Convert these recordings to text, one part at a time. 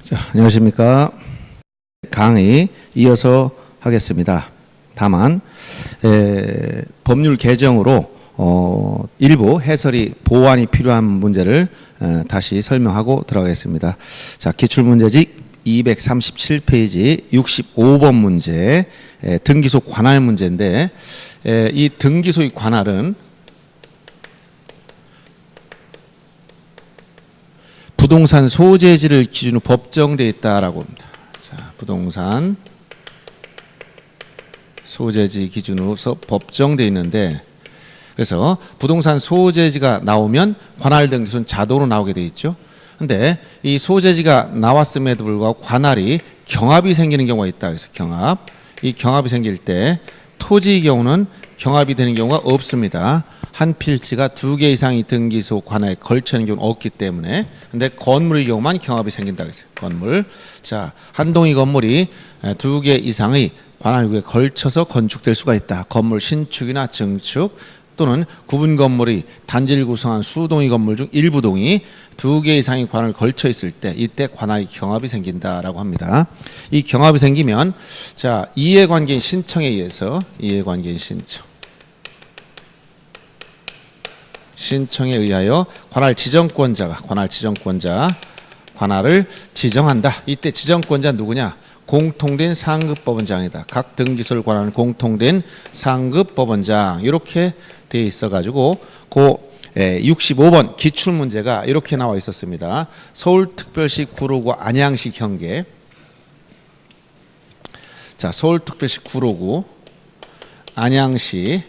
자, 안녕하십니까. 강의 이어서 하겠습니다. 다만 법률 개정으로 일부 해설이 보완이 필요한 문제를 다시 설명하고 들어가겠습니다. 자, 기출문제집 237페이지 65번 문제, 등기소 관할 문제인데, 이 등기소의 관할은 부동산 소재지를 기준으로 법정되어 있다라고 합니다. 자, 부동산 소재지 기준으로서 법정되어 있는데, 그래서 부동산 소재지가 나오면 관할 등기소는 자동으로 나오게 되어 있죠. 근데 이 소재지가 나왔음에도 불구하고 관할이 경합이 생기는 경우가 있다. 그래서 경합. 이 경합이 생길 때 토지의 경우는 경합이 되는 경우가 없습니다. 한 필지가 2개 이상의 등기소 관할에 걸쳐 있는 경우는 없기 때문에. 근데 건물의 경우만 경합이 생긴다. 그랬어요. 건물. 자, 한 동의 건물이 2개 이상의 관할구에 걸쳐서 건축될 수가 있다. 건물 신축이나 증축 또는 구분 건물이 단지를 구성한 수동의 건물 중 일부 동이 2개 이상의 관할을 걸쳐 있을 때 이때 관할 경합이 생긴다라고 합니다. 이 경합이 생기면 자, 이해관계인 신청에 의해서 이해관계인 신청에 의하여 관할 지정권자가 관할을 지정한다. 이때 지정권자 누구냐? 공통된 상급법원장이다. 각 등기소를 관하는 공통된 상급법원장. 이렇게 되어 있어가지고 그 65번 기출문제가 이렇게 나와 있었습니다. 서울특별시 구로구 안양시 경계. 자, 서울특별시 구로구 안양시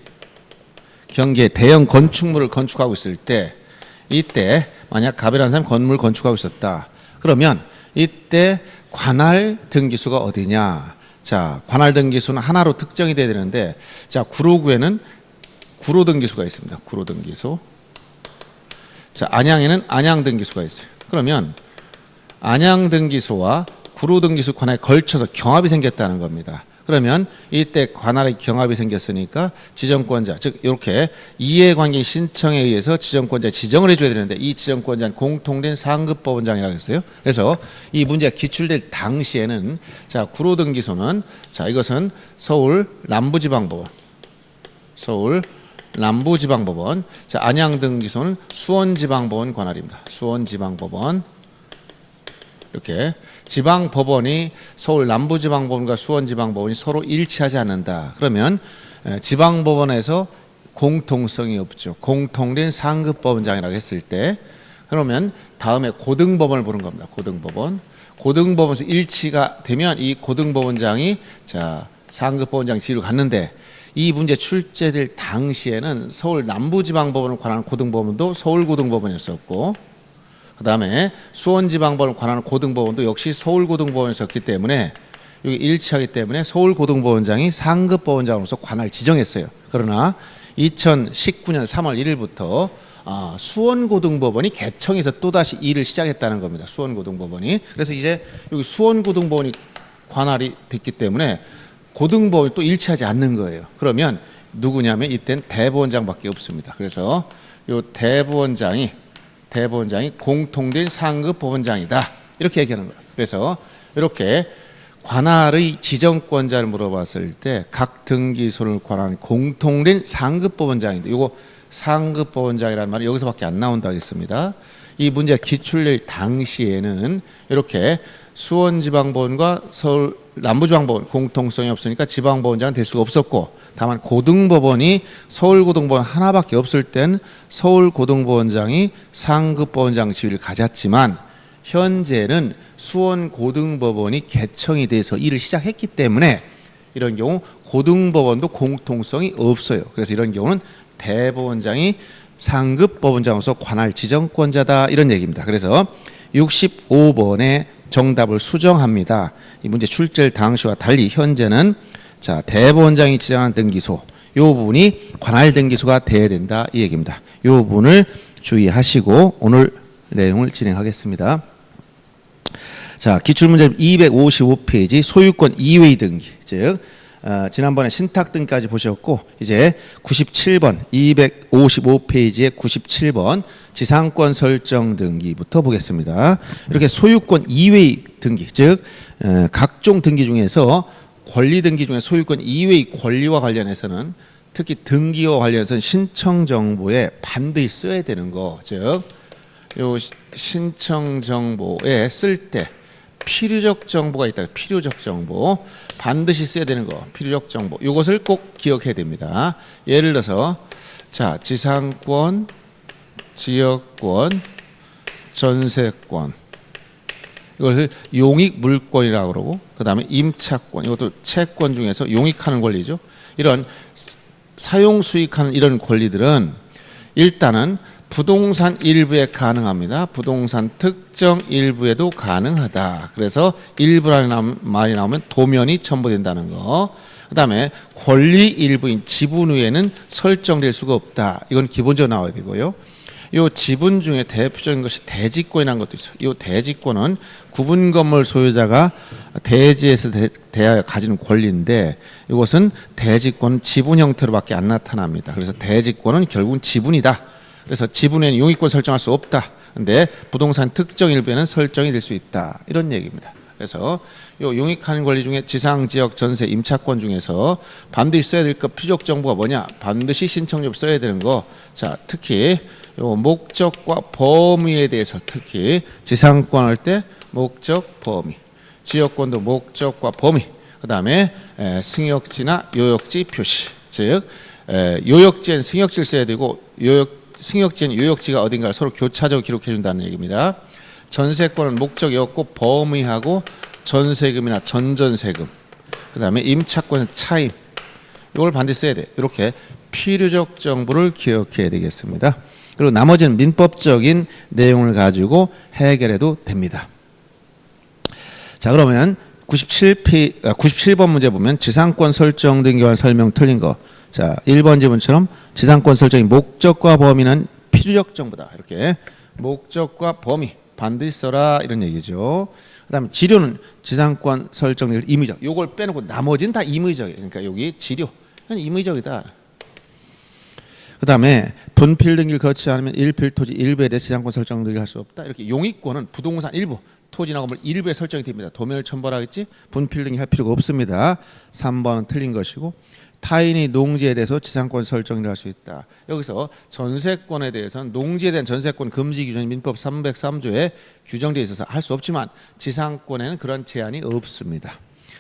경계 대형 건축물을 건축하고 있을 때 이때 만약 갑이라는 사람이 건물을 건축하고 있었다. 그러면 이때 관할 등기소가 어디냐? 자, 관할 등기소는 하나로 특정이 돼야 되는데, 자, 구로구에는 구로 등기소가 있습니다. 구로 등기소. 자, 안양에는 안양 등기소가 있어요. 그러면 안양 등기소와 구로 등기소 관할에 걸쳐서 경합이 생겼다는 겁니다. 그러면 이때 관할에 경합이 생겼으니까 지정권자, 즉 이렇게 이해관계 신청에 의해서 지정권자 지정을 해줘야 되는데 이 지정권자는 공통된 상급법원장이라고 했어요. 그래서 이 문제가 기출될 당시에는 자, 구로 등기소는 자, 이것은 서울 남부지방법원, 자, 안양 등기소는 수원지방법원 관할입니다. 수원지방법원. 이렇게 지방법원이 서울 남부지방법원과 수원지방법원이 서로 일치하지 않는다. 그러면 지방법원에서 공통성이 없죠. 공통된 상급법원장이라고 했을 때 그러면 다음에 고등법원을 보는 겁니다. 고등법원에서 일치가 되면 이 고등법원장이 자, 상급법원장 지위를 갖는데 이 문제 출제될 당시에는 서울 남부지방법원을 관하는 고등법원도 서울고등법원이었었고 그 다음에 수원지방법원을 관하는 고등법원도 역시 서울고등법원이었기 때문에 여기 일치하기 때문에 서울고등법원장이 상급법원장으로서 관할 지정했어요. 그러나 2019년 3월 1일부터 수원고등법원이 개청해서 또다시 일을 시작했다는 겁니다. 수원고등법원이. 그래서 이제 여기 수원고등법원이 관할이 됐기 때문에 고등법원이 또 일치하지 않는 거예요. 그러면 누구냐면 이때는 대법원장밖에 없습니다. 그래서 이 대법원장이 공통된 상급법원장이다. 이렇게 얘기하는 거예요. 그래서 이렇게 관할의 지정권자를 물어봤을 때 각 등기소를 관한 공통된 상급법원장인데 이거 상급법원장이라는 말이 여기서밖에 안 나온다고 했습니다. 이 문제가 기출될 당시에는 이렇게 수원지방법원과 서울 남부지방법원 공통성이 없으니까 지방법원장은 될 수가 없었고 다만 고등법원이 서울고등법원 하나밖에 없을 땐 서울고등법원장이 상급법원장 지위를 가졌지만 현재는 수원고등법원이 개청이 돼서 일을 시작했기 때문에 이런 경우 고등법원도 공통성이 없어요. 그래서 이런 경우는 대법원장이 상급법원장으로서 관할 지정권자다 이런 얘기입니다. 그래서 65번의 정답을 수정합니다. 이 문제 출제될 당시와 달리 현재는 자, 대법원장이 지정하는 등기소 이 부분이 관할 등기소가 돼야 된다 이 얘기입니다. 이 부분을 주의하시고 오늘 내용을 진행하겠습니다. 자, 기출문제 255페이지 소유권 이외의 등기, 즉 지난번에 신탁 등까지 보셨고 이제 97번 255페이지의 97번 지상권 설정 등기부터 보겠습니다. 이렇게 소유권 이외의 등기, 즉 각종 등기 중에서 권리 등기 중에 소유권 이외의 권리와 관련해서는 특히 등기와 관련해서는 신청 정보에 반드시 써야 되는 거, 즉 요 신청 정보에 쓸 때 필요적 정보가 있다. 필요적 정보 반드시 써야 되는 거. 필요적 정보. 이것을 꼭 기억해야 됩니다. 예를 들어서 자, 지상권, 지역권, 전세권. 이것을 용익 물권이라고 그러고 그다음에 임차권. 이것도 채권 중에서 용익하는 권리죠. 이런 사용 수익하는 이런 권리들은 일단은 부동산 일부에 가능합니다. 부동산 특정 일부에도 가능하다. 그래서 일부라는 말이 나오면 도면이 첨부된다는 거. 그 다음에 권리 일부인 지분 외에는 설정될 수가 없다. 이건 기본적으로 나와야 되고요. 이 지분 중에 대표적인 것이 대지권이라는 것도 있어요. 이 대지권은 구분 건물 소유자가 대지에서 대하여 가지는 권리인데 이것은 대지권은 지분 형태로밖에 안 나타납니다. 그래서 대지권은 결국은 지분이다. 그래서 지분에는 용익권 설정할 수 없다. 근데 부동산 특정 일부에는 설정이 될 수 있다. 이런 얘기입니다. 그래서 요 용익하는 권리 중에 지상, 지역, 전세, 임차권 중에서 반드시 써야 될 것 필요적 정보가 뭐냐? 반드시 신청조를 써야 되는 거. 자, 특히 요 목적과 범위에 대해서 특히 지상권 할 때 목적, 범위, 지역권도 목적과 범위, 그 다음에 승역지나 요역지 표시. 즉 요역지엔 승역지를 써야 되고 승역지는 요역지가 어딘가를 서로 교차적으로 기록해 준다는 얘기입니다. 전세권은 목적이었고 범위하고 전세금이나 전전세금, 그 다음에 임차권은 차임, 이걸 반드시 써야 돼. 이렇게 필요적 정보를 기억해야 되겠습니다. 그리고 나머지는 민법적인 내용을 가지고 해결해도 됩니다. 자, 그러면 97번 문제 보면 지상권 설정 등기에 관한 설명 틀린 거. 자, 1번 지문처럼 지상권 설정의 목적과 범위는 필요적 정보다. 이렇게 목적과 범위 반드시 써라 이런 얘기죠. 그 다음에 지료는 지상권 설정 등기 임의적. 요걸 빼놓고 나머지는 다 임의적이에요. 그러니까 여기 지료 임의적이다. 그 다음에 분필 등기를 거치지 않으면 일필토지 일부에 대해 지상권 설정 등기를 할 수 없다. 이렇게 용익권은 부동산 일부, 토지나 건물 일부에 설정이 됩니다. 도면을 첨부하겠지 분필 등기 할 필요가 없습니다. 3번은 틀린 것이고 타인이 농지에 대해서 지상권 설정을 할 수 있다. 여기서 전세권에 대해서는 농지에 대한 전세권 금지 기준이 민법 303조에 규정되어 있어서 할 수 없지만 지상권에는 그런 제한이 없습니다.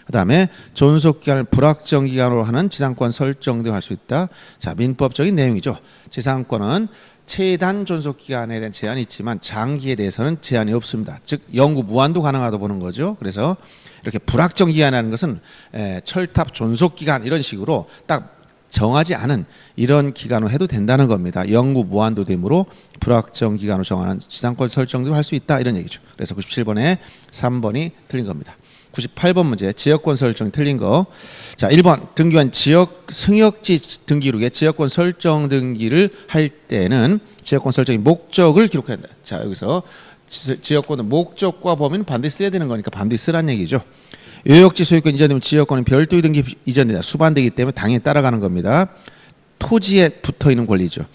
그 다음에 존속기간을 불확정 기간으로 하는 지상권 설정 등 할 수 있다. 자, 민법적인 내용이죠. 지상권은 최단 존속기간에 대한 제한이 있지만 장기에 대해서는 제한이 없습니다. 즉 영구 무한도 가능하다고 보는 거죠. 그래서 이렇게 불확정 기간이라는 것은 철탑 존속 기간 이런 식으로 딱 정하지 않은 이런 기간으로 해도 된다는 겁니다. 영구 무한도 되므로 불확정 기간으로 정하는 지상권 설정도 할 수 있다 이런 얘기죠. 그래서 97번에 3번이 틀린 겁니다. 98번 문제 지역권 설정 틀린 거. 자, 1번 등기관 지역 승역지 등기록에 지역권 설정 등기를 할 때는 지역권 설정의 목적을 기록해야 한다. 자, 여기서 지역권은 목적과 범위는 반드시 써야 되는 거니까 반드시 쓰라는 얘기죠. 요역지 소유권 이전되면 지역권은 별도의 등기 이전되다 수반되기 때문에 당연히 따라가는 겁니다. 토지에 붙어있는 권리죠.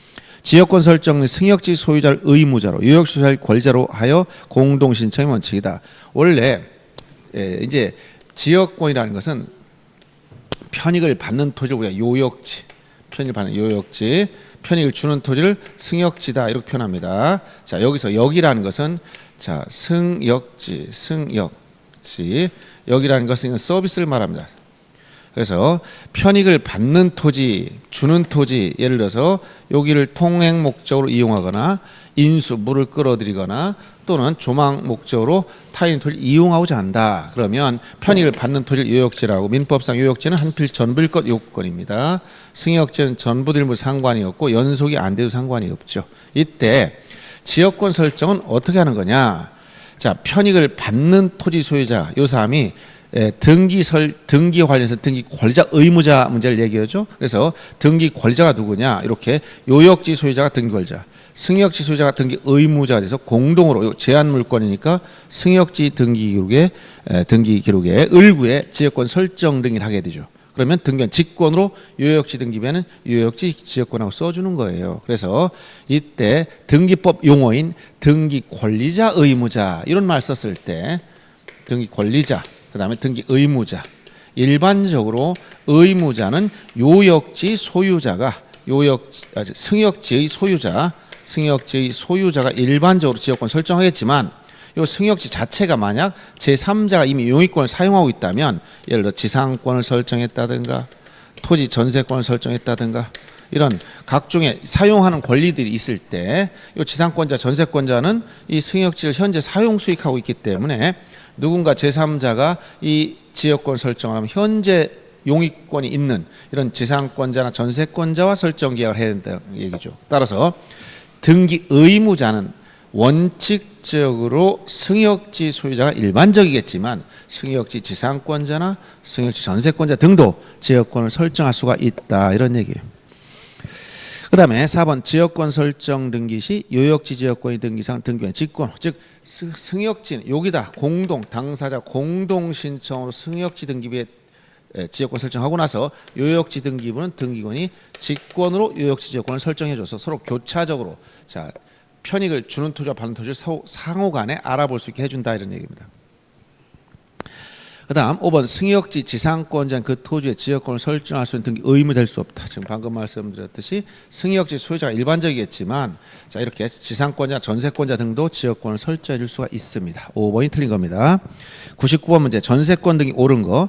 지역권 설정 승역지 소유자를 의무자로 요역지 소유자를 권리자로 하여 공동신청의 원칙이다. 원래 이제 지역권이라는 것은 편익을 받는 토지를 우리가 요역지, 편익을 받는 요역지, 편익을 주는 토지를 승역지다 이렇게 표현합니다. 자, 여기서 역이라는 것은 자, 승역지, 역이라는 것은 서비스를 말합니다. 그래서 편익을 받는 토지, 주는 토지, 예를 들어서 여기를 통행 목적으로 이용하거나 인수, 물을 끌어들이거나 또는 조망 목적으로 타인 토지를 이용하고자 한다. 그러면 편익을 받는 토지를 요역지라고, 민법상 요역지는 한필 전부일 것 요건입니다. 승역지는 전부들무 상관이 없고 연속이 안 돼도 상관이 없죠. 이때 지역권 설정은 어떻게 하는 거냐? 자, 편익을 받는 토지 소유자, 요 사람이 등기 관련해서 등기 권리자 의무자 문제를 얘기하죠. 그래서 등기 권리자가 누구냐? 이렇게 요역지 소유자가 등기 권리자, 승역지 소유자가 등기 의무자가 돼서 공동으로 제한 물권이니까 승역지 등기 기록에 을구에 지역권 설정 등기를 하게 되죠. 그러면 등기관 직권으로 요역지 등기부에는 요역지 지역권하고 써주는 거예요. 그래서 이때 등기법 용어인 등기 권리자 의무자 이런 말 썼을 때 등기 권리자 그다음에 등기 의무자 일반적으로 의무자는 요역지 소유자가 승역지의 소유자가 일반적으로 지역권 설정하겠지만 이 승역지 자체가 만약 제3자가 이미 용익권을 사용하고 있다면 예를 들어 지상권을 설정했다든가 토지 전세권을 설정했다든가 이런 각종의 사용하는 권리들이 있을 때 이 지상권자 전세권자는 이 승역지를 현재 사용 수익하고 있기 때문에 누군가 제3자가 이 지역권 설정을 하면 현재 용익권이 있는 이런 지상권자나 전세권자와 설정 계약을 해야 된다는 얘기죠. 따라서 등기 의무자는 원칙적으로 승역지 소유자가 일반적이겠지만 승역지 지상권자나 승역지 전세권자 등도 지역권을 설정할 수가 있다 이런 얘기예요. 그 다음에 4번 지역권 설정 등기 시 요역지 지역권의 등기상 등기관 직권 즉 승역지는 여기다 당사자 공동 신청으로 승역지 등기부에 지역권 설정하고 나서 요역지 등기부는 등기관이 직권으로 요역지 지역권을 설정해줘서 서로 교차적으로 편익을 주는 토지와 받는 토지를 상호 간에 알아볼 수 있게 해준다 이런 얘기입니다. 그 다음 5번 승역지 지상권자는 그 토지의 지역권을 설정할 수 있는 등기 의무될 수 없다. 지금 방금 말씀드렸듯이 승역지 소유자가 일반적이겠지만 이렇게 지상권자, 전세권자 등도 지역권을 설정해 줄 수가 있습니다. 5번이 틀린 겁니다. 99번 문제 전세권 등이 옳은 거.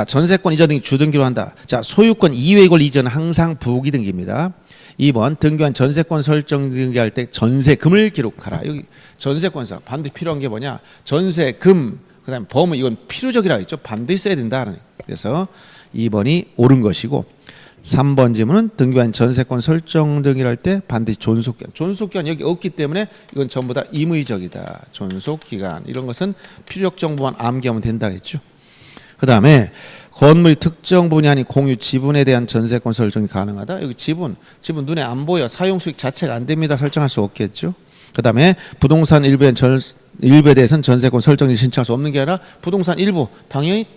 전세권 이전 등기 주등기로 한다. 소유권 이외의 걸 이전은 항상 부기 등기입니다. 2번 등기관 전세권 설정 등기할 때 전세금을 기록하라. 여기 전세권사 반드시 필요한 게 뭐냐? 전세금 그다음에 범은 이건 필요적이라 했죠. 반드시 써야 된다. 그래서 2번이 옳은 것이고 3번 질문은 등기관 전세권 설정 등기를 할 때 반드시 존속기간 여기 없기 때문에 이건 전부 다 임의적이다. 존속기간 이런 것은 필요적 정보만 암기하면 된다 했죠. 그 다음에 건물이 특정 부분이 아닌 공유 지분에 대한 전세권 설정이 가능하다. 여기 지분 눈에 안 보여. 사용수익 자체가 안 됩니다. 설정할 수 없겠죠. 그 다음에 부동산 일부에 대해서는 전세권 설정이 신청할 수 없는 게 아니라 부동산 일부 당연히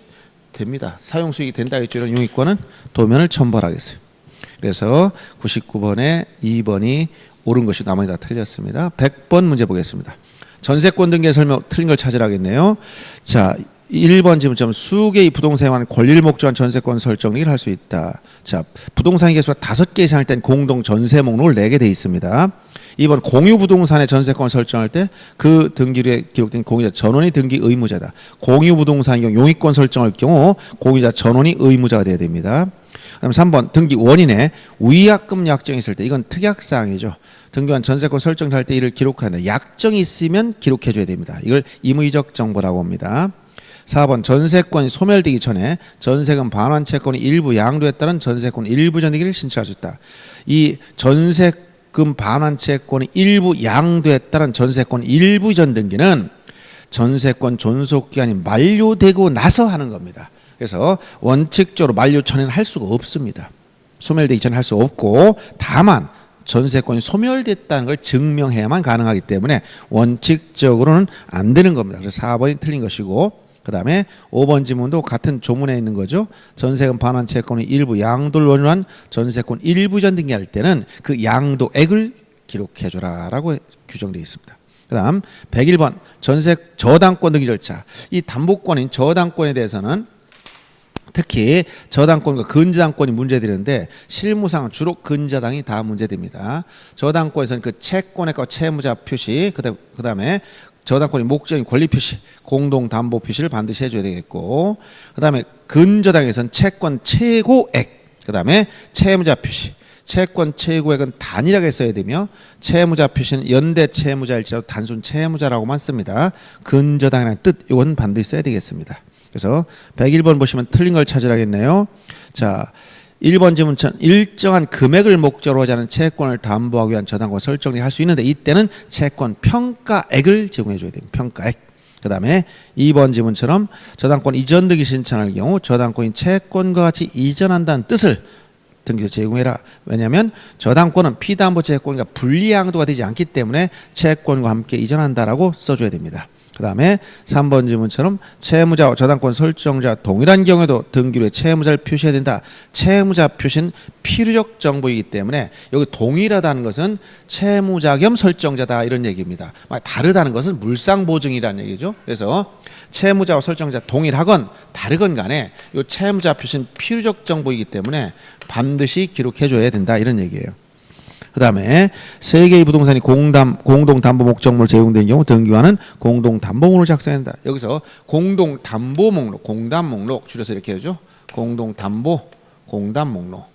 됩니다. 사용수익이 된다 했죠. 이런 용익권은 도면을 첨부하겠어요. 그래서 99번에 2번이 옳은 것이 나머지 다 틀렸습니다. 100번 문제 보겠습니다. 전세권 등기의 설명 틀린 걸 찾으라겠네요. 1번 질문점 수개의 부동산에 관한 권리를 목적한 전세권 설정을 할 수 있다. 부동산의 개수가 5개 이상일 땐 공동 전세 목록을 내게 돼 있습니다. 2번 공유 부동산의 전세권을 설정할 때 그 등기류에 기록된 공유자 전원이 등기 의무자다. 공유 부동산의 경우 용익권 설정할 경우 공유자 전원이 의무자가 돼야 됩니다. 그다음 3번 등기 원인에 위약금 약정이 있을 때 이건 특약사항이죠. 등기관 전세권 설정할 때 이를 기록해야 한다. 약정이 있으면 기록해줘야 됩니다. 이걸 임의적 정보라고 합니다. 4번 전세권이 소멸되기 전에 전세금 반환 채권이 일부 양도에 따른 전세권 일부 전등기를 신청할 수 있다. 이 전세금 반환 채권이 일부 양도에 따른 전세권 일부 전등기는 전세권 존속기간이 만료되고 나서 하는 겁니다. 그래서 원칙적으로 만료 전에는 할 수가 없습니다. 소멸되기 전에 할 수 없고 다만 전세권이 소멸됐다는 걸 증명해야만 가능하기 때문에 원칙적으로는 안 되는 겁니다. 그래서 4번이 틀린 것이고 그 다음에 5번 지문도 같은 조문에 있는 거죠. 전세금 반환 채권의 일부 양도를 원유로 한 전세권 일부 전등기할 때는 그 양도액을 기록해줘라 라고 규정되어 있습니다. 그 다음 101번 전세 저당권 등기 절차. 이 담보권인 저당권에 대해서는 특히 저당권과 근저당권이 문제되는데 실무상 주로 근저당이 다 문제됩니다. 저당권에서는 그 채권의 채무자 표시 그 다음에 저당권의 목적인 권리 표시, 공동 담보 표시를 반드시 해줘야 되겠고, 그 다음에 근저당에서는 채권 최고액, 그 다음에 채무자 표시. 채권 최고액은 단일하게 써야 되며 채무자 표시는 연대 채무자일지라도 단순 채무자라고만 씁니다. 근저당이라는 뜻, 이건 반드시 써야 되겠습니다. 그래서 101번 보시면 틀린 걸 찾으라겠네요. 1번 질문처럼 일정한 금액을 목적으로 하자는 채권을 담보하기 위한 저당권 설정을 할 수 있는데 이때는 채권 평가액을 제공해 줘야 됩니다. 평가액. 그 다음에 2번 질문처럼 저당권 이전 등기 신청할 경우 저당권이 채권과 같이 이전한다는 뜻을 등기로 제공해라. 왜냐하면 저당권은 피담보 채권과 분리양도가 되지 않기 때문에 채권과 함께 이전한다라고 써줘야 됩니다. 그 다음에 3번 질문처럼 채무자와 저당권 설정자 동일한 경우에도 등기류에 채무자를 표시해야 된다. 채무자 표시는 필요적 정보이기 때문에 여기 동일하다는 것은 채무자 겸 설정자다 이런 얘기입니다. 다르다는 것은 물상보증이라는 얘기죠. 그래서 채무자와 설정자 동일하건 다르건 간에 이 채무자 표시는 필요적 정보이기 때문에 반드시 기록해줘야 된다 이런 얘기예요. 그 다음에 세 개의 부동산이 공동담보 목적물로 제공된 경우 등기관은 공동담보목록을 작성한다. 여기서 공동담보목록, 공담목록 줄여서 이렇게 하죠. 공동담보, 공담목록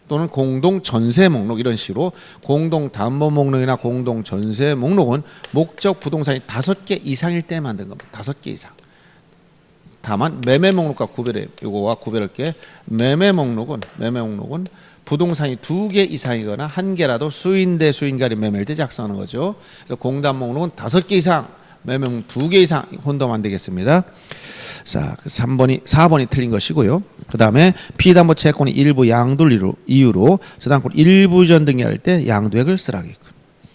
또는 공동전세목록 이런 식으로 공동담보목록이나 공동전세목록은 목적 부동산이 5개 이상일 때 만든 겁니다. 5개 이상. 다만 매매목록과 구별해 요거와 구별할 게 매매목록은 부동산이 2개 이상이거나 1개라도 수인 대 수인가리 매매일 때 작성하는 거죠. 그래서 공담목록은 5개 이상, 매매목록 2개 이상 혼동하면 안 되겠습니다. 자, 4번이 틀린 것이고요. 그 다음에 피담보 채권이 일부 양도를 이유로 저당권 일부 이전 등기할 때 양도액을 쓰라겠군.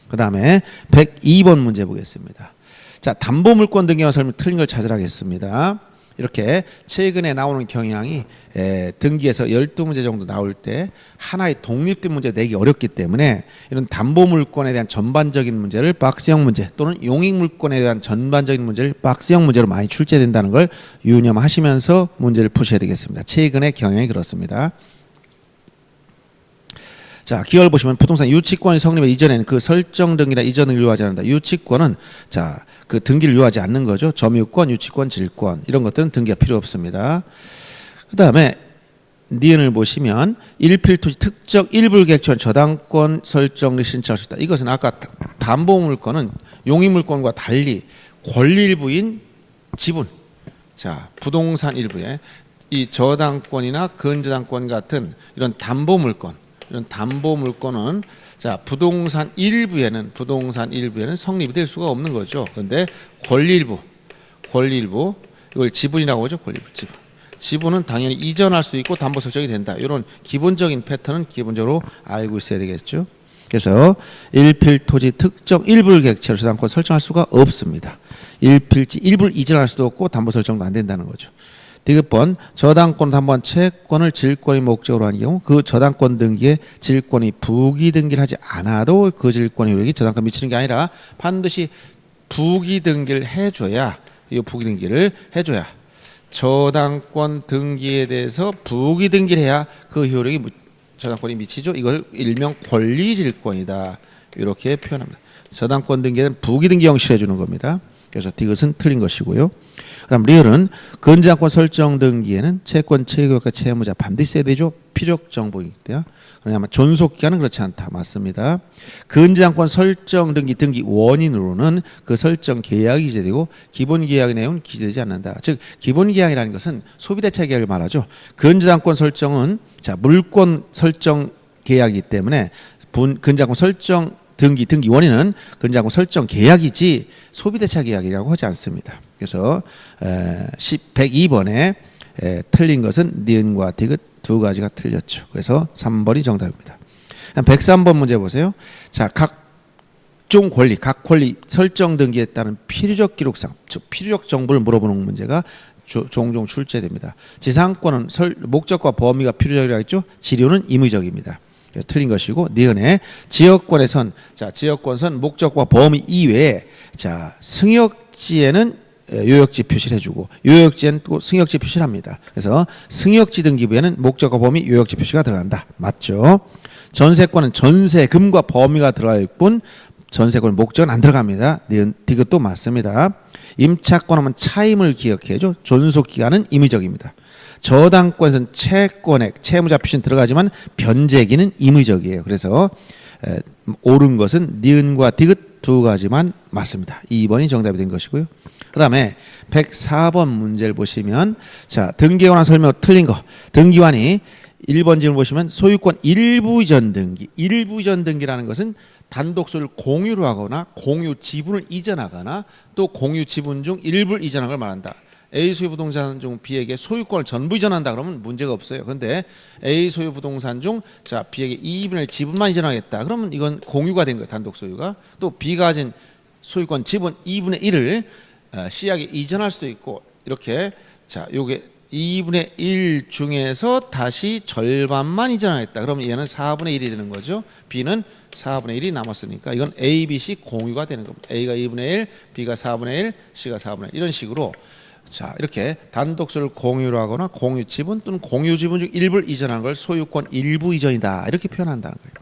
그 다음에 102번 문제 보겠습니다. 자, 담보물권 등기와 설명 틀린 걸 찾으라겠습니다. 이렇게 최근에 나오는 경향이 등기에서 12문제 정도 나올 때 하나의 독립된 문제 내기 어렵기 때문에 이런 담보물권에 대한 전반적인 문제를 박스형 문제 또는 용익물권에 대한 전반적인 문제를 박스형 문제로 많이 출제된다는 걸 유념하시면서 문제를 푸셔야 되겠습니다. 최근의 경향이 그렇습니다. 자, 기호를 보시면 부동산 유치권이 성립의 이전에는 그 설정 등기나 이전 등기를 요하지 않는다. 유치권은 자, 그 등기를 요하지 않는 거죠. 점유권, 유치권, 질권 이런 것들은 등기가 필요 없습니다. 그 다음에 니은을 보시면 일필토지 특정 일부를 객체한 저당권 설정을 신청할 수 있다. 이것은 아까 담보물권은 용익물권과 달리 권리 일부인 지분, 자, 부동산 일부에 이 저당권이나 근저당권 같은 이런 담보물권 이런 담보물권은 자 부동산 일부에는 성립이 될 수가 없는 거죠. 그런데 권리 일부 이걸 지분이라고 하죠. 권리 일부 지분은 당연히 이전할 수 있고 담보 설정이 된다. 이런 기본적인 패턴은 기본적으로 알고 있어야 되겠죠. 그래서 일필토지 특정 일부를 객체로 저당권 설정할 수가 없습니다. 일필지 일부를 이전할 수도 없고 담보 설정도 안 된다는 거죠. 디귿번 저당권 담보한 채권을 질권이 목적으로 한 경우 그 저당권 등기에 질권이 부기 등기를 하지 않아도 그 질권의 효력이 저당권 미치는 게 아니라 반드시 부기 등기를 해줘야 이 부기 등기를 해줘야 저당권 등기에 대해서 부기 등기를 해야 그 효력이 저당권이 미치죠. 이걸 일명 권리질권이다 이렇게 표현합니다. 저당권 등기에는 부기 등기 형식을 해주는 겁니다. 그래서 디귿은 틀린 것이고요. 그다음 리얼은 근저당권 설정 등기에는 채권 채권과 채무자 반드시 있어야 되죠. 필요적 정보이기 때문에. 그러냐면 존속 기간은 그렇지 않다. 맞습니다. 근저당권 설정 등기 원인으로는 그 설정 계약이 기재되고 기본 계약의 내용은 기재되지 않는다. 즉 기본 계약이라는 것은 소비대차 계약을 말하죠. 근저당권 설정은 자 물권 설정 계약이기 때문에 근저당권 설정 등기 원인은 근저당권 설정 계약이지 소비대차 계약이라고 하지 않습니다. 그래서 102번에 틀린 것은 니은과 디귿 두 가지가 틀렸죠. 그래서 3번이 정답입니다. 103번 문제 보세요. 자, 각종 권리, 각 권리 설정 등기에 따른 필요적 기록상, 즉 필요적 정보를 물어보는 문제가 종종 출제됩니다. 지상권은 목적과 범위가 필요적이라고 했죠. 지료는 임의적입니다. 틀린 것이고 니은의 지역권에선 자 지역권선 목적과 범위 이외에 자 승역지에는 요역지 표시를 해주고 요역지에는 또 승역지 표시를 합니다. 그래서 승역지 등기부에는 목적과 범위 요역지 표시가 들어간다. 맞죠? 전세권은 전세금과 범위가 들어갈 뿐 전세권 목적은 안 들어갑니다. 니은 디귿도 맞습니다. 임차권하면 차임을 기억해야죠. 존속기간은 임의적입니다. 저당권에서는 채권액, 채무자 표시는 들어가지만 변제기는 임의적이에요. 그래서 옳은 것은 니은과 디귿 두 가지만 맞습니다. 2번이 정답이 된 것이고요. 그 다음에 104번 문제를 보시면 자 등기에 관한 설명 틀린 거. 등기관이 1번 질문 보시면 소유권 일부 이전 등기라는 것은 단독 소유를 공유로 하거나 공유 지분을 이전하거나 또 공유 지분 중 일부를 이전하는 걸 말한다. A 소유 부동산 중 B에게 소유권을 전부 이전한다 그러면 문제가 없어요. 그런데 A 소유 부동산 중 자 B에게 2분의 1 지분만 이전하겠다. 그러면 이건 공유가 된 거예요. 단독 소유가. 또 B가 가진 소유권 지분 2분의 1을 C하게 이전할 수도 있고 이렇게 자 요게 2분의 1 중에서 다시 절반만 이전하겠다. 그러면 얘는 4분의 1이 되는 거죠. B는 4분의 1이 남았으니까 이건 A, B, C 공유가 되는 겁니다. A가 2분의 1, B가 4분의 1, C가 4분의 1 이런 식으로 자 이렇게 단독수를 공유로 하거나 공유 지분 또는 공유 지분 중 일부를 이전하는 걸 소유권 일부 이전이다 이렇게 표현한다는 거예요.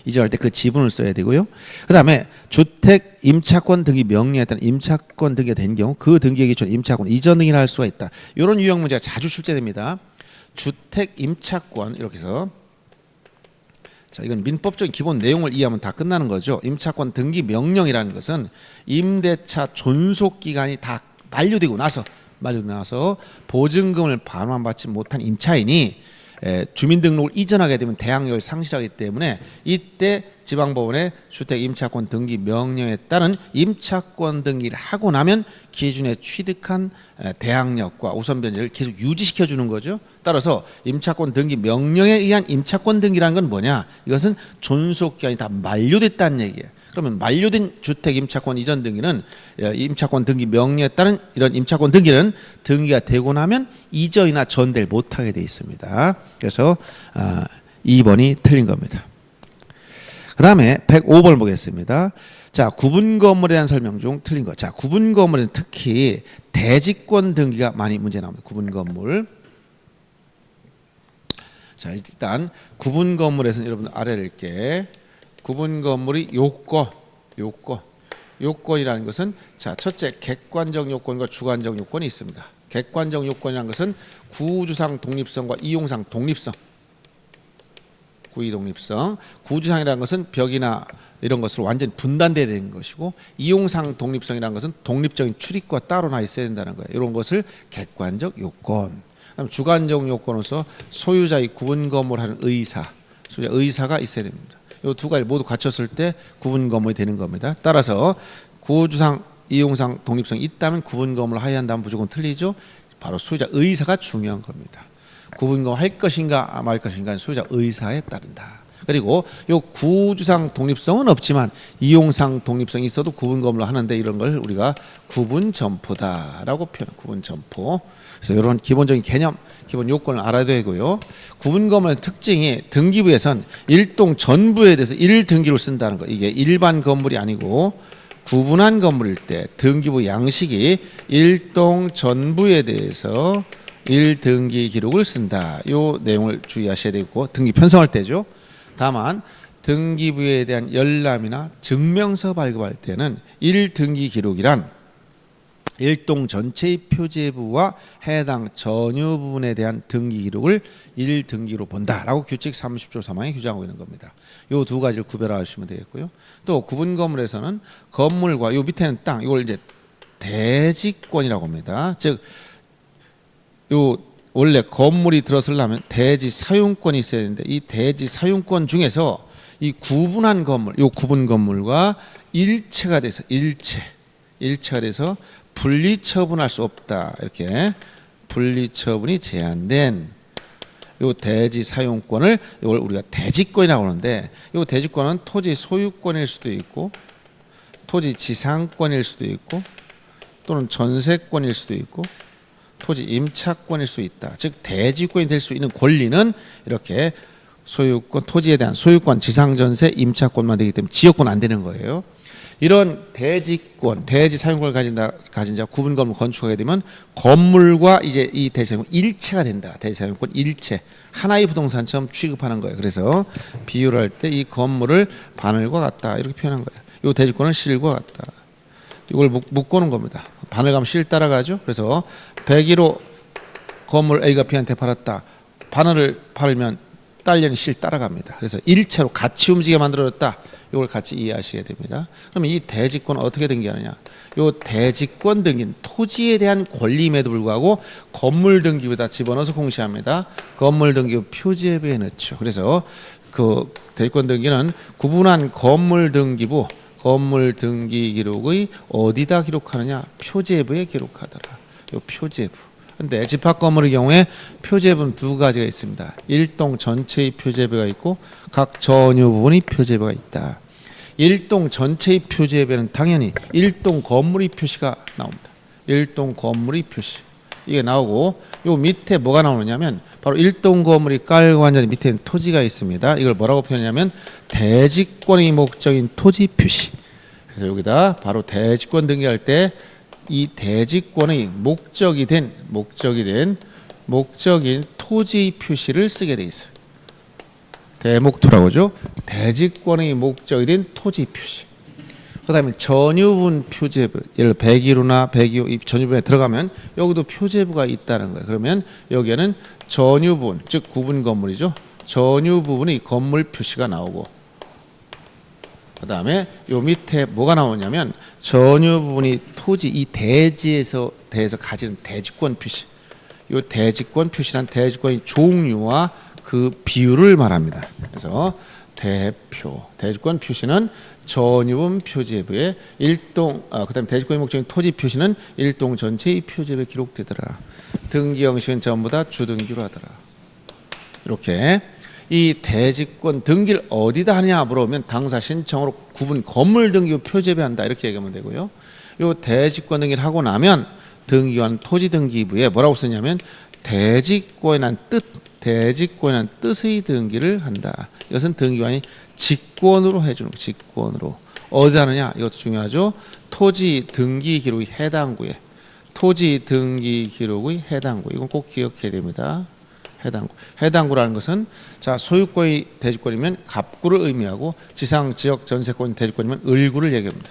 이전할 때 그 지분을 써야 되고요. 그 다음에 주택 임차권 등기 명령에 따른 임차권 등기가 된 경우 그 등기에 기초 임차권 이전 등기를 할 수가 있다. 이런 유형 문제가 자주 출제됩니다. 주택 임차권 이렇게 해서 자 이건 민법적인 기본 내용을 이해하면 다 끝나는 거죠. 임차권 등기 명령이라는 것은 임대차 존속 기간이 다 만료되고 나서 보증금을 반환받지 못한 임차인이 주민등록을 이전하게 되면 대항력을 상실하기 때문에 이때 지방법원의 주택 임차권 등기 명령에 따른 임차권 등기를 하고 나면 기준에 취득한 대항력과 우선변제를 계속 유지시켜 주는 거죠. 따라서 임차권 등기 명령에 의한 임차권 등기라는 건 뭐냐? 이것은 존속기간이 다 만료됐다는 얘기예요. 그러면 만료된 주택 임차권 이전 등기는 임차권 등기 명령에 따른 이런 임차권 등기는 등기가 되고 나면 이전이나 전대를 못하게 되어 있습니다. 그래서 2번이 틀린 겁니다. 그 다음에 105번 보겠습니다. 자, 구분 건물에 대한 설명 중 틀린 것. 자, 구분 건물은 특히 대지권 등기가 많이 문제 나옵니다. 구분 건물. 자, 일단 구분 건물에서는 여러분 알아낼게. 구분 건물이 요건이라는 것은 자 첫째 객관적 요건과 주관적 요건이 있습니다. 객관적 요건이라는 것은 구주상 독립성과 이용상 독립성, 구이 독립성. 구주상이라는 것은 벽이나 이런 것으로 완전히 분단되어야 되는 것이고 이용상 독립성이라는 것은 독립적인 출입구가 따로 나 있어야 된다는 거예요. 이런 것을 객관적 요건. 그다음 주관적 요건으로서 소유자의 구분 건물하는 의사가 있어야 됩니다. 이 두 가지 모두 갖췄을 때 구분 건물이 되는 겁니다. 따라서 구주상, 이용상 독립성이 있다면 구분 건물을 하야한다면 무조건 틀리죠. 바로 소유자 의사가 중요한 겁니다. 구분 건물 할 것인가 말 것인가 소유자 의사에 따른다. 그리고 이 구주상 독립성은 없지만 이용상 독립성이 있어도 구분 건물을 하는데 이런 걸 우리가 구분 점포다라고 표현합니다. 구분 점포. 그래서 이런 기본적인 개념, 기본 요건을 알아야 되고요. 구분 건물의 특징이 등기부에선 일동 전부에 대해서 1등기로 쓴다는 거. 이게 일반 건물이 아니고 구분한 건물일 때 등기부 양식이 일동 전부에 대해서 1등기 기록을 쓴다. 이 내용을 주의하셔야 되고 등기 편성할 때죠. 다만 등기부에 대한 열람이나 증명서 발급할 때는 1등기 기록이란 일동 전체의 표제부와 해당 전유 부분에 대한 등기 기록을 1등기로 본다라고 규칙 30조 3항에 규정하고 있는 겁니다. 이 두 가지를 구별하시면 되겠고요. 또 구분 건물에서는 건물과 요 밑에는 땅, 이걸 이제 대지권이라고 합니다. 즉, 요 원래 건물이 들어서려면 대지 사용권이 있어야 되는데 이 대지 사용권 중에서 이 구분한 건물, 요 구분 건물과 일체가 돼서 일체가 돼서 분리 처분할 수 없다. 이렇게 분리 처분이 제한된 요 대지 사용권을 이걸 우리가 대지권이라고 하는데 요 대지권은 토지 소유권일 수도 있고 토지 지상권일 수도 있고 또는 전세권일 수도 있고 토지 임차권일 수 있다. 즉 대지권이 될 수 있는 권리는 이렇게 소유권, 토지에 대한 소유권, 지상전세, 임차권만 되기 때문에 지역권 안 되는 거예요. 이런 대지권, 대지 사용권을 가진 자 구분 건물 건축하게 되면 건물과 이제 이 대지 사용권 일체가 된다. 대지 사용권 일체. 하나의 부동산처럼 취급하는 거예요. 그래서 비유를 할 때 이 건물을 바늘과 같다. 이렇게 표현한 거예요. 이 대지권은 실과 같다. 이걸 묶어놓은 겁니다. 바늘 가면 실 따라가죠. 그래서 101호 건물 A가 B한테 팔았다. 바늘을 팔면 딸려는 실 따라갑니다. 그래서 일체로 같이 움직이게 만들어졌다. 이걸 같이 이해하셔야 됩니다. 그러면 이 대지권은 어떻게 등기하느냐? 이 대지권 등기는 토지에 대한 권리임에도 불구하고 건물 등기부에다 집어넣어서 공시합니다. 건물 등기부 표제부에 넣죠. 그래서 그 대지권 등기는 구분한 건물 등기부 건물 등기 기록의 어디다 기록하느냐? 표제부에 기록하더라. 이 표제부. 근데 집합 건물의 경우에 표제부는 두 가지가 있습니다. 일동 전체의 표제부가 있고 각 전유 부분의 표제부가 있다. 일동 전체의 표제에는 당연히 일동 건물의 표시가 나옵니다. 일동 건물의 표시. 이게 나오고 요 밑에 뭐가 나오느냐면 바로 일동 건물이 깔고 앉은 밑에는 토지가 있습니다. 이걸 뭐라고 표현하냐면 대지권의 목적인 토지 표시. 그래서 여기다 바로 대지권 등기할 때 이 대지권의 목적인 토지 표시를 쓰게 돼 있어요. 대목토라고 하죠. 대지권의 목적이 된 토지 표시. 그 다음에 전유분 표제부, 예를 들어 101호나 102호 이 전유분에 들어가면 여기도 표제부가 있다는 거예요. 그러면 여기에는 전유분, 즉 구분 건물이죠. 전유 부분의 건물 표시가 나오고, 그 다음에 요 밑에 뭐가 나오냐면 전유 부분이 토지 이 대지에서 가지는 대지권 표시. 요 대지권 표시란 대지권의 종류와 그 비율을 말합니다. 그래서 대지권 표시는 전유분 표제부에 일동, 그다음 대지권의 목적인 토지 표시는 일동 전체의 표제부에 기록되더라. 등기 형식은 전부 다 주등기로 하더라. 이렇게 이 대지권 등기를 어디다 하냐 물어보면 당사 신청으로 구분 건물 등기 표제부에 한다 이렇게 얘기하면 되고요. 요 대지권 등기를 하고 나면 등기관 토지 등기부에 뭐라고 쓰냐면 대지권이란 뜻의 등기를 한다. 이것은 등기관이 직권으로 해주는 거, 직권으로. 어디 하느냐? 이것도 중요하죠. 토지 등기 기록의 해당구에. 토지 등기 기록의 해당구. 이건 꼭 기억해야 됩니다. 해당구. 해당구라는 것은 자 소유권의 대지권이면 갑구를 의미하고 지상 지역 전세권 대지권이면 을구를 얘기합니다.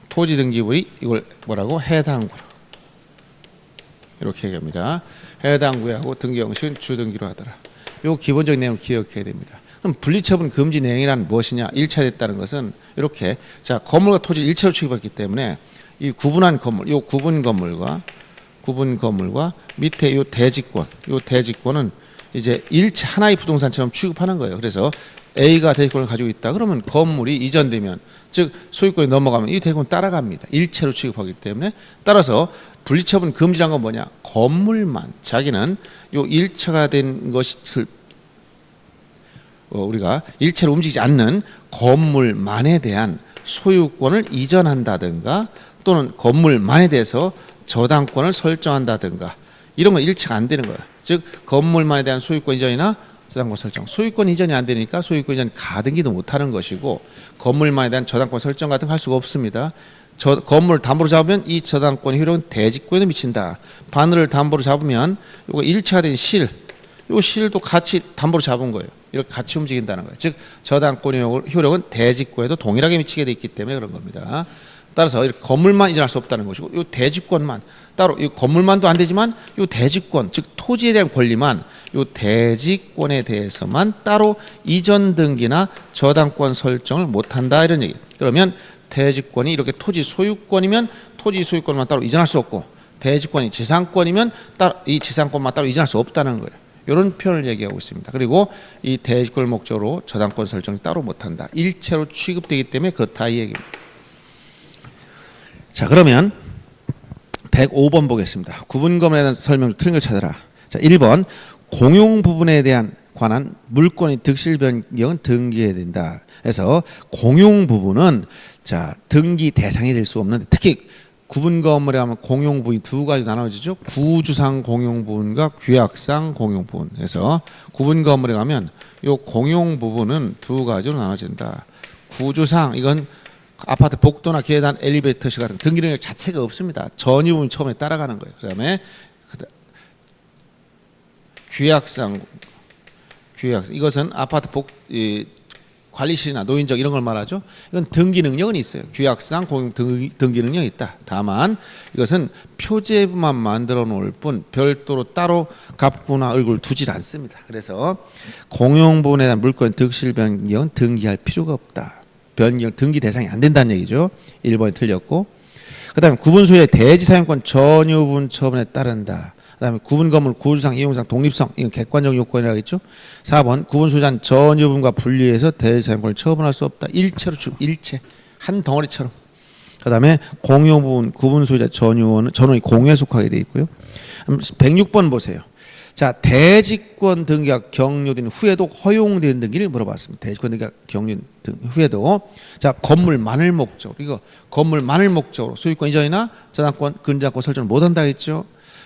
토지 등기부의 이걸 뭐라고? 해당구라고. 이렇게 얘기합니다. 해당구하고 등기 형식은 주등기로 하더라. 요 기본적인 내용을 기억해야 됩니다. 그럼 분리처분 금지 내용이란 무엇이냐? 1차 됐다는 것은 이렇게 자 건물과 토지를 일체로 취급했기 때문에 이 구분한 건물, 요 구분 건물과 밑에 요 대지권은 이제 일체 하나의 부동산처럼 취급하는 거예요. 그래서 A가 대지권을 가지고 있다. 그러면 건물이 이전되면 즉 소유권이 넘어가면 이 대지권은 따라갑니다. 일체로 취급하기 때문에 따라서 분리처분 금지란 건 뭐냐? 건물만 자기는 요 일체가 된 것을 우리가 일체로 움직이지 않는 건물만에 대한 소유권을 이전한다든가 또는 건물만에 대해서 저당권을 설정한다든가 이런 건 일체가 안 되는 거예요. 즉 건물만에 대한 소유권 이전이나 저당권 설정. 소유권 이전이 안 되니까 소유권 이전 가등기도 못하는 것이고 건물만에 대한 저당권 설정 같은 거 할 수가 없습니다. 건물을 담보로 잡으면 이 저당권의 효력은 대지권에 미친다. 바늘을 담보로 잡으면 이거 일체가 된 실, 이 실도 같이 담보로 잡은 거예요. 이렇게 같이 움직인다는 거예요. 즉 저당권의 효력은 대지권에도 동일하게 미치게 돼 있기 때문에 그런 겁니다. 따라서 이렇게 건물만 이전할 수 없다는 것이고 이 대지권만 따로 이 건물만도 안 되지만 이 대지권 즉 토지에 대한 권리만 이 대지권에 대해서만 따로 이전 등기나 저당권 설정을 못한다 이런 얘기. 그러면 대지권이 이렇게 토지 소유권이면 토지 소유권만 따로 이전할 수 없고 대지권이 지상권이면 따로 이 지상권만 따로 이전할 수 없다는 거예요. 이런 표현을 얘기하고 있습니다. 그리고 이 대지권을 목적으로 저당권 설정을 따로 못한다. 일체로 취급되기 때문에 그렇다 이 얘기입니다. 자 그러면 105번 보겠습니다. 구분 건물에 대한 설명 중 틀린 걸 찾아라. 자 1번 공용 부분에 대한 관한 물권의 득실 변경은 등기해야 된다. 그래서 공용 부분은 자 등기 대상이 될 수 없는데 특히 구분 건물에 하면 공용 부분이 두 가지 나눠지죠. 구주상 공용 부분과 규약상 공용 부분. 그래서 구분 건물에 가면 이 공용 부분은 두 가지로 나눠진다. 구주상 이건 아파트 복도나 계단, 엘리베이터실 같은 등기 능력 자체가 없습니다. 전유 부분이 처음에 따라가는 거예요. 그다음에 규약상 이것은 아파트 관리실이나 노인정 이런 걸 말하죠. 이건 등기 능력은 있어요. 규약상 공용 등기 능력이 있다. 다만 이것은 표제부만 만들어 놓을 뿐 별도로 따로 갑구나 을구를 두질 않습니다. 그래서 공용 부분에 대한 물권 득실 변경은 등기할 필요가 없다. 변경 등기 대상이 안 된다는 얘기죠. 1번이 틀렸고 그 다음에 구분 소유의 대지 사용권 전유 부분 처분에 따른다. 그 다음에 구분 건물 구주상 이용상 독립성 이건 객관적 요건이라고 했죠. 4번 구분 소유자는 전유 부분과 분리해서 대지 사용권을 처분할 수 없다. 일체로 일체 한 덩어리처럼. 그 다음에 공용 부분 구분 소유자 전유원이 공유에 속하게 돼 있고요. 106번 보세요. 자, 대지권 등기가 격려된 후에도 허용되는 등기를 물어봤습니다. 대지권 등기가 격려된 후에도. 자, 건물만을 목적으로, 이거 건물만을 목적으로 소유권 이전이나 저당권, 근저당권 설정을 못한다 했죠.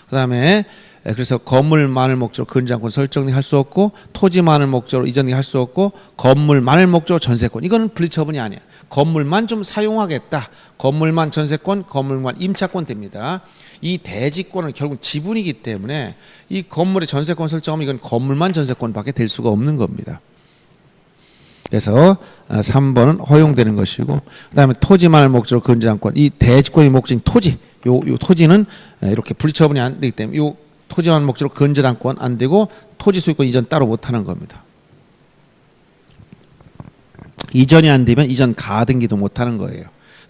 그 다음에 그래서 건물만을 목적으로 근저당권 설정할 수 없고, 토지만을 목적으로 이전이 할 수 없고, 건물만을 목적으로 전세권, 이거는 분리처분이 아니야. 건물만 좀 사용하겠다, 건물만 전세권, 건물만 임차권 됩니다. 이 대지권은 결국 지분이기 때문에 이 건물의 전세권 설정하면 이건 건물만 전세권밖에 될 수가 없는 겁니다. 그래서 3번은 허용되는 것이고, 그 다음에 토지만을 목적으로 근저당권, 이 대지권의 목적인 토지, 요 토지는 이렇게 분리처분이 안 되기 때문에 요 토지만 목적으로 근저당권 안 되고 토지 소유권 이전 따로 못하는 겁니다. 이전이 안 되면 이전 가등기도 못하는 거예요.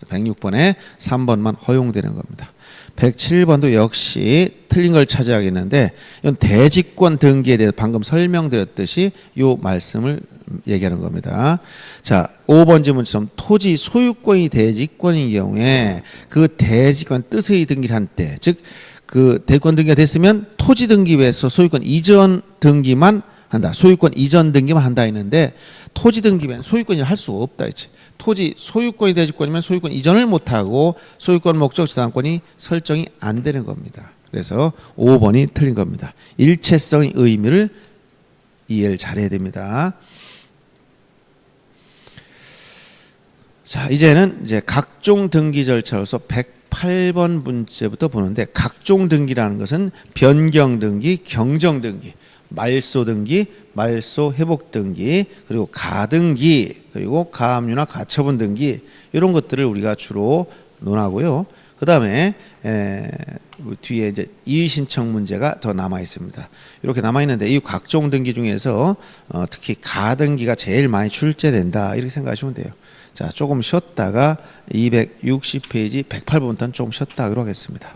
106번에 3번만 허용되는 겁니다. 107번도 역시 틀린 걸 찾아야겠는데, 이건 대지권 등기에 대해서 방금 설명드렸듯이 요 말씀을 얘기하는 겁니다. 자, 5번 지문처럼 토지 소유권이 대지권인 경우에 그 대지권 뜻의 등기를 한 때, 즉 그 대지권 등기가 됐으면 토지 등기 외에서 소유권 이전 등기만 한다. 소유권 이전 등기만 한다 했는데, 토지 등기 외에는 소유권을 할 수 없다 했지. 토지 소유권이 대지권이면 소유권 이전을 못하고 소유권 목적 저당권이 설정이 안 되는 겁니다. 그래서 5번이 틀린 겁니다. 일체성의 의미를 이해를 잘해야 됩니다. 자, 이제는 이제 각종 등기 절차로서 108번 문제부터 보는데, 각종 등기라는 것은 변경 등기, 경정 등기, 말소 등기, 말소 회복 등기, 그리고 가등기, 그리고 가압류나 가처분 등기, 이런 것들을 우리가 주로 논하고요. 그 다음에 뒤에 이제 이의 신청 문제가 더 남아 있습니다. 이렇게 남아 있는데, 이 각종 등기 중에서 특히 가등기가 제일 많이 출제된다, 이렇게 생각하시면 돼요. 자, 조금 쉬었다가 260페이지 108번부터는 조금 쉬었다 하기로 하겠습니다.